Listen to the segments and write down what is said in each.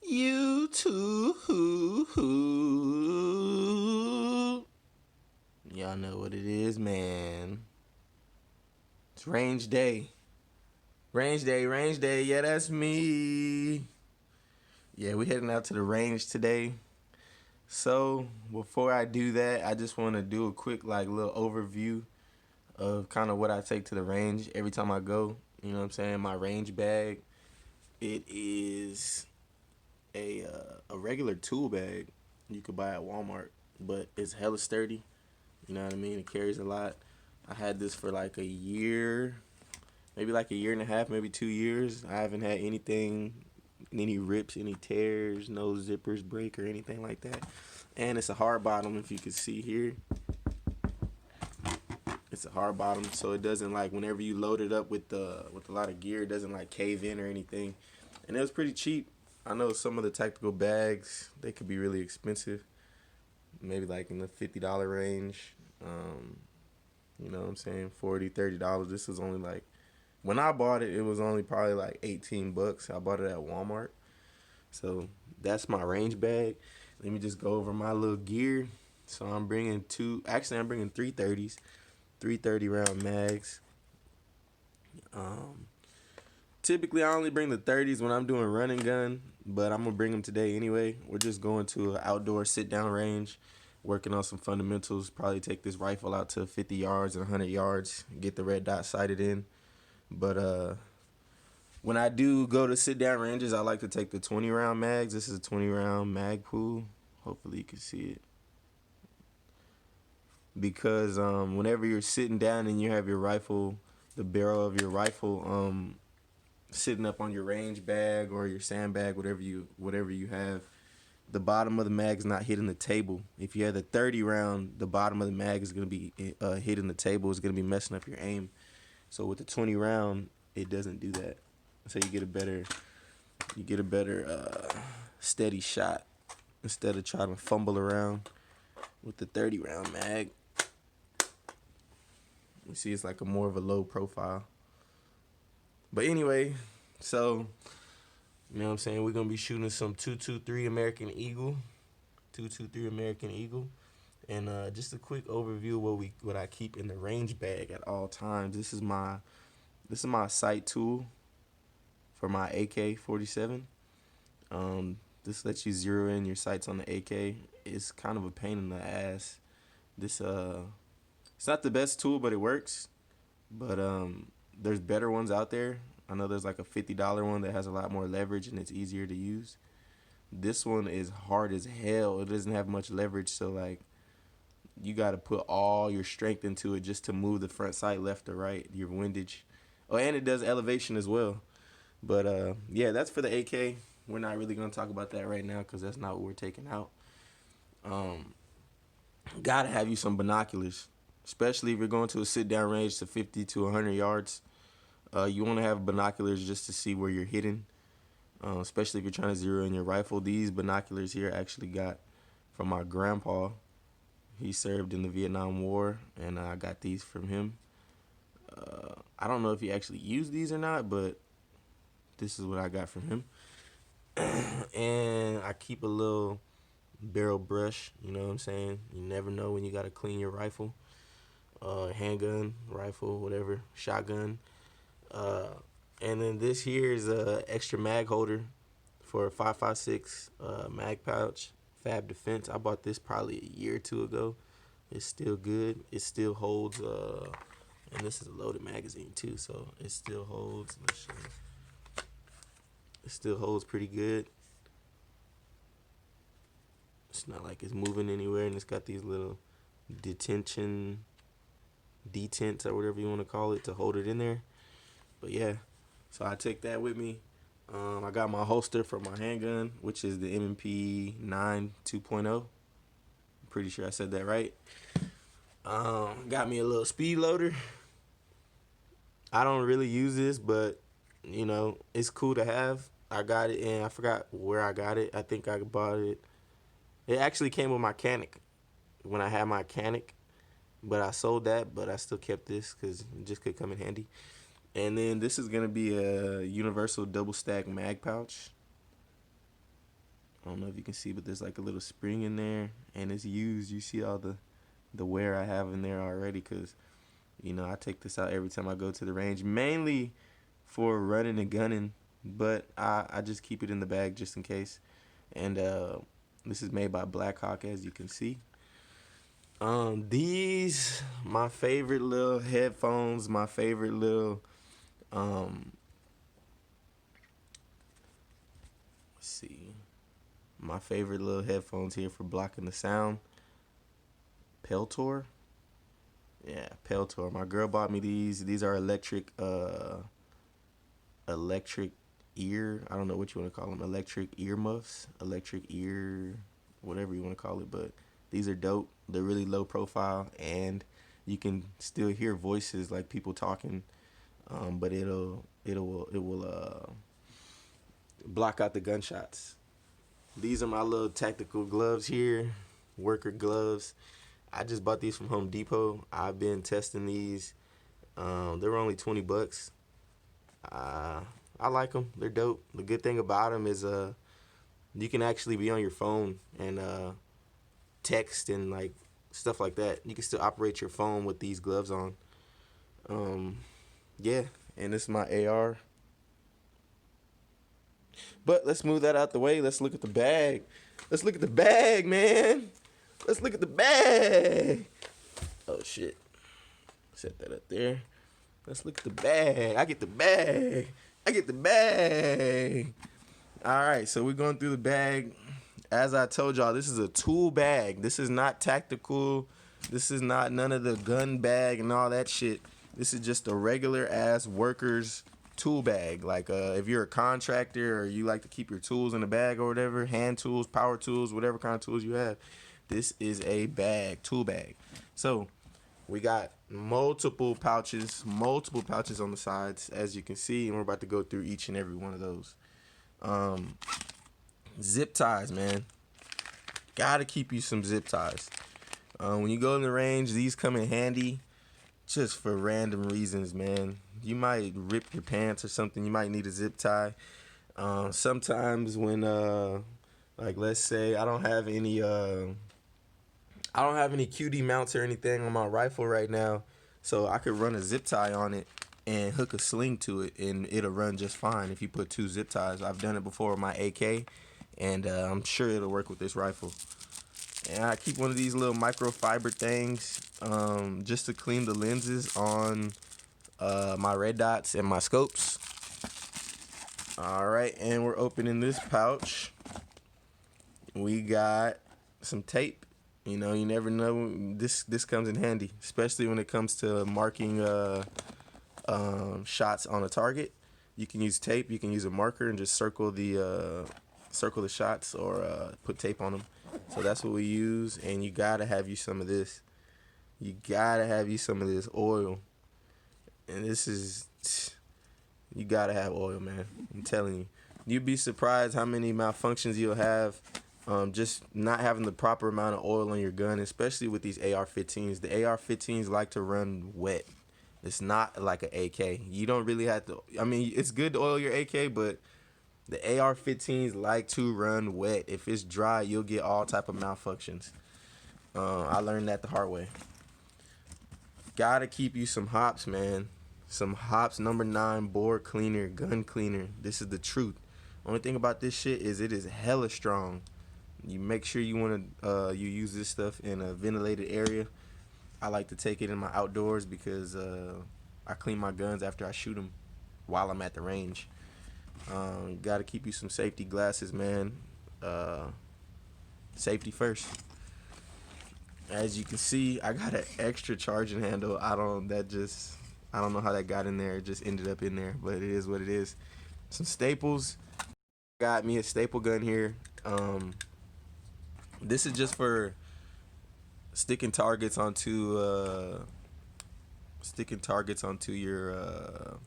You too. Y'all know what it is, man. It's range day. Range day. Yeah, that's me. Yeah, we heading out to the range today. So before I do that, I just want to do a quick little overview of kind of what I take to the range every time I go. You know what I'm saying? My range bag. It is a regular tool bag you could buy at Walmart, but it's hella sturdy. You know what I mean? It carries a lot. I had this for like a year, maybe like a year and a half, maybe 2 years. I haven't had anything, any rips, any tears, no zippers break or anything like that. And it's a hard bottom, if you can see here. It's a hard bottom, so it doesn't whenever you load it up with a lot of gear, it doesn't cave in or anything. And it was pretty cheap. I know some of the tactical bags, they could be really expensive, maybe in the $50 range. You know what I'm saying? $40, $30. This was only when I bought it, it was only probably $18. I bought it at Walmart. So that's my range bag. Let me just go over my little gear. So I'm bringing I'm bringing 330s, 330 round mags. Um, Typically I only bring the 30s when I'm doing run and gun, but I'm gonna bring them today anyway. We're just going to an outdoor sit down range, working on some fundamentals. Probably take this rifle out to 50 yards and 100 yards, get the red dot sighted in. But when I do go to sit down ranges, I like to take the 20 round mags. This is a 20 round Magpul. Hopefully you can see it. Because whenever you're sitting down and you have your rifle, the barrel of your rifle sitting up on your range bag or your sandbag, whatever you have, the bottom of the mag is not hitting the table. If you have the 30 round, the bottom of the mag is gonna be hitting the table. It's gonna be messing up your aim. So with the 20 round, it doesn't do that. So you get a better steady shot instead of trying to fumble around with the 30 round mag. You see, it's a more of a low profile. But anyway, so you know what I'm saying? We're gonna be shooting some 223 American Eagle, 223 American Eagle, and just a quick overview of what I keep in the range bag at all times. This is my sight tool for my AK-47. This lets you zero in your sights on the AK. It's kind of a pain in the ass. This it's not the best tool, but it works. But there's better ones out there. I know there's a $50 one that has a lot more leverage and it's easier to use. This one is hard as hell. It doesn't have much leverage, so you got to put all your strength into it just to move the front sight left or right, your windage. Oh, and it does elevation as well. But yeah, that's for the AK. We're not really gonna talk about that right now because that's not what we're taking out. Gotta have you some binoculars, especially if you're going to a sit down range to 50 to 100 yards. You want to have binoculars just to see where you're hitting, especially if you're trying to zero in your rifle. These binoculars here I actually got from my grandpa. He served in the Vietnam War, and I got these from him. I don't know if he actually used these or not, but this is what I got from him. And I keep a little barrel brush, you know what I'm saying? You never know when you got to clean your rifle. Handgun, rifle, whatever, shotgun. And then this here is a extra mag holder for a 5.56 mag pouch, Fab Defense. I bought this probably a year or two ago. It's still good. It still holds, and this is a loaded magazine too, so it still holds. Let's show you. It still holds pretty good. It's not like it's moving anywhere, and it's got these little detents or whatever you want to call it to hold it in there. But yeah, so I take that with me. I got my holster for my handgun, which is the M&P 9 2.0. I'm pretty sure I said that right. Got me a little speed loader. I don't really use this, but it's cool to have. I got it, and I forgot where I got it. I think I bought it. It actually came with my Canic when I had my Canic, but I sold that, but I still kept this because it just could come in handy. And then this is going to be a universal double stack mag pouch. I don't know if you can see, but there's like a little spring in there, and it's used. You see all the wear I have in there already, because I take this out every time I go to the range, mainly for running and gunning, but I just keep it in the bag just in case. And this is made by Blackhawk, as you can see. These my favorite little headphones, my favorite little let's see, my favorite little headphones here for blocking the sound. Peltor. Yeah, Peltor. My girl bought me these. These are electric ear. I don't know what you want to call them. Electric earmuffs. Electric ear, whatever you want to call it. But these are dope. They're really low profile, and you can still hear voices like people talking. But it will block out the gunshots. These are my little tactical gloves here, worker gloves. I just bought these from Home Depot. I've been testing these. They were only $20. I like them. They're dope. The good thing about them is you can actually be on your phone and text and like stuff like that. You can still operate your phone with these gloves on. Yeah, and this is my AR. But let's move that out the way. Let's look at the bag. Let's look at the bag, man. Let's look at the bag. Oh, shit. Set that up there. Let's look at the bag. I get the bag. I get the bag. All right, so we're going through the bag. As I told y'all, this is a tool bag. This is not tactical. This is not none of the gun bag and all that shit. This is just a regular ass worker's tool bag. Like if you're a contractor or you like to keep your tools in a bag or whatever, hand tools, power tools, whatever kind of tools you have, this is a bag, tool bag. So we got multiple pouches on the sides, as you can see, and we're about to go through each and every one of those. Zip ties, man. Gotta keep you some zip ties. When you go in the range, these come in handy just for random reasons, man. You might rip your pants or something. You might need a zip tie. Sometimes when, like, let's say I don't have any QD mounts or anything on my rifle right now, so I could run a zip tie on it and hook a sling to it, and it'll run just fine if you put 2 zip ties. I've done it before with my AK, and I'm sure it'll work with this rifle. And I keep one of these little microfiber things just to clean the lenses on my red dots and my scopes. All right, and we're opening this pouch. We got some tape. You never know. This comes in handy, especially when it comes to marking shots on a target. You can use tape. You can use a marker and just circle the shots or put tape on them. So that's what we use. And you gotta have you some of this. You gotta have you some of this oil. And you gotta have oil, man. I'm telling you. You'd be surprised how many malfunctions you'll have just not having the proper amount of oil on your gun, especially with these AR-15s. The AR-15s like to run wet. It's not like an AK. You don't really have to. I mean, it's good to oil your AK, but the AR-15s like to run wet. If it's dry, you'll get all type of malfunctions. I learned that the hard way. Gotta keep you some hops, man. Some hops number 9 bore cleaner, gun cleaner. This is the truth. Only thing about this shit is it is hella strong. You make sure you use this stuff in a ventilated area. I like to take it in my outdoors because I clean my guns after I shoot them while I'm at the range. Got to keep you some safety glasses, man. Safety first. As you can see, I got an extra charging handle. I don't know how that got in there. It just ended up in there, but it is what it is. Some staples. Got me a staple gun here. This is just for sticking targets onto your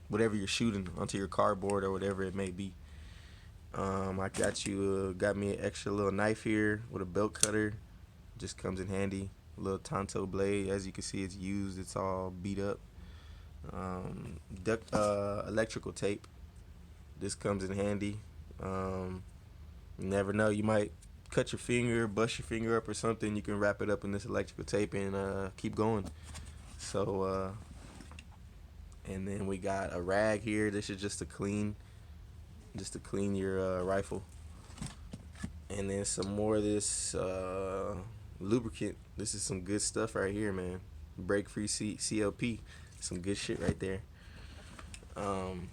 whatever you're shooting, onto your cardboard or whatever it may be. I got me an extra little knife here with a belt cutter. Just comes in handy. A little Tonto blade. As you can see, it's used. It's all beat up. Electrical tape. This comes in handy. You never know. You might cut your finger, bust your finger up or something. You can wrap it up in this electrical tape and keep going. So, and then we got a rag here. This is just to clean your rifle. And then some more of this lubricant. This is some good stuff right here, man. Break free CLP. Some good shit right there. And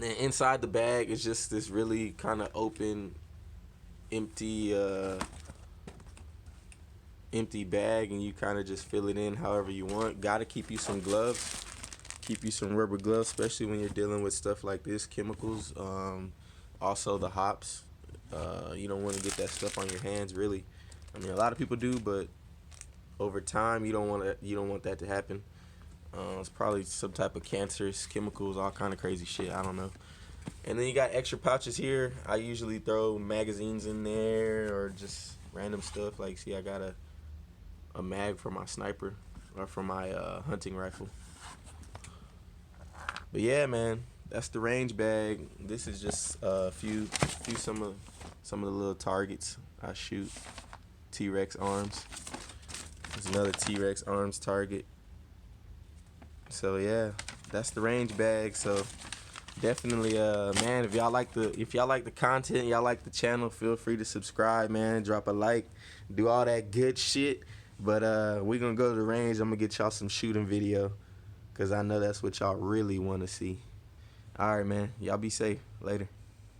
then inside the bag is just this really kind of open, empty bag, and you kind of just fill it in however you want. Gotta keep you some gloves. Keep you some rubber gloves, especially when you're dealing with stuff like this, chemicals. Also the hops. You don't want to get that stuff on your hands, really. I mean, a lot of people do, but over time, you don't want that to happen. It's probably some type of cancerous chemicals, all kind of crazy shit. I don't know. And then you got extra pouches here. I usually throw magazines in there or just random stuff. Like, see, I got a mag for my sniper or for my hunting rifle. But yeah, man, that's the range bag. This is just some of the little targets I shoot. T-Rex arms. There's another T-Rex arms target. So yeah, that's the range bag. So definitely, man, if y'all like the content, y'all like the channel, feel free to subscribe, man. Drop a like, do all that good shit. But we gonna go to the range. I'm gonna get y'all some shooting video, cause I know that's what y'all really want to see. All right, man. Y'all be safe. Later.